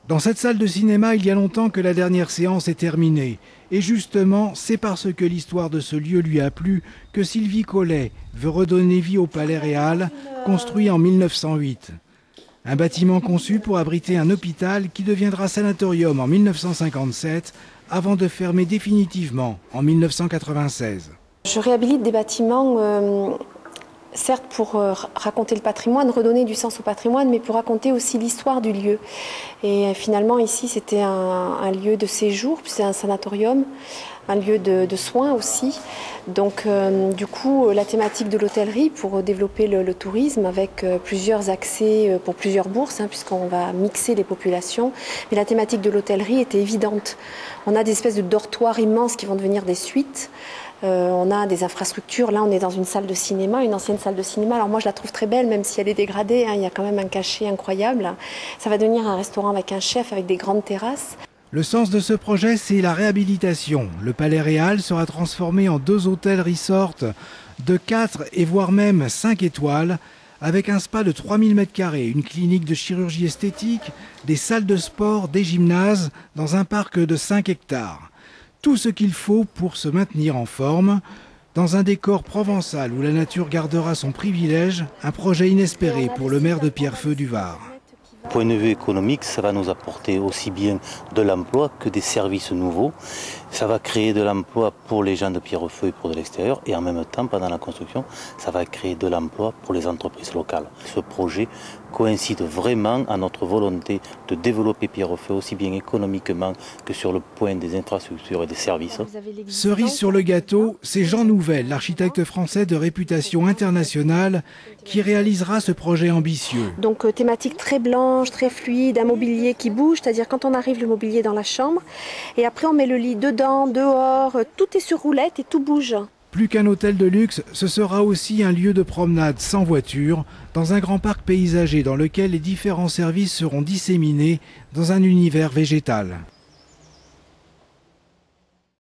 Dans cette salle de cinéma, il y a longtemps que la dernière séance est terminée. Et justement, c'est parce que l'histoire de ce lieu lui a plu que Sylvie Collet veut redonner vie au Palais Réal, construit en 1908. Un bâtiment conçu pour abriter un hôpital qui deviendra sanatorium en 1957, avant de fermer définitivement en 1996. Je réhabilite des bâtiments, certes pour raconter le patrimoine, redonner du sens au patrimoine, mais pour raconter aussi l'histoire du lieu. Et finalement ici c'était un lieu de séjour, puis c'est un sanatorium, un lieu de soins aussi. Donc du coup la thématique de l'hôtellerie pour développer le tourisme avec plusieurs accès pour plusieurs bourses, puisqu'on va mixer les populations. Mais la thématique de l'hôtellerie était évidente. On a des espèces de dortoirs immenses qui vont devenir des suites. On a des infrastructures, là on est dans une salle de cinéma, une ancienne salle de cinéma. Alors moi je la trouve très belle, même si elle est dégradée, il y a quand même un cachet incroyable. Ça va devenir un restaurant avec un chef, avec des grandes terrasses. Le sens de ce projet, c'est la réhabilitation. Le Palais Réal sera transformé en 2 hôtels resort de 4 et voire même 5 étoiles, avec un spa de 3000 m², une clinique de chirurgie esthétique, des salles de sport, des gymnases, dans un parc de 5 hectares. Tout ce qu'il faut pour se maintenir en forme, dans un décor provençal où la nature gardera son privilège, un projet inespéré pour le maire de Pierrefeu du Var. Du point de vue économique, ça va nous apporter aussi bien de l'emploi que des services nouveaux. Ça va créer de l'emploi pour les gens de Pierrefeu et pour de l'extérieur. Et en même temps, pendant la construction, ça va créer de l'emploi pour les entreprises locales. Ce projet coïncide vraiment à notre volonté de développer Pierrefeu aussi bien économiquement que sur le point des infrastructures et des services. Cerise sur le gâteau, c'est Jean Nouvel, l'architecte français de réputation internationale, qui réalisera ce projet ambitieux. Donc thématique très blanche, très fluide, un mobilier qui bouge, c'est-à-dire quand on arrive le mobilier dans la chambre, et après on met le lit dedans, dehors, tout est sur roulette et tout bouge. Plus qu'un hôtel de luxe, ce sera aussi un lieu de promenade sans voiture, dans un grand parc paysager dans lequel les différents services seront disséminés dans un univers végétal.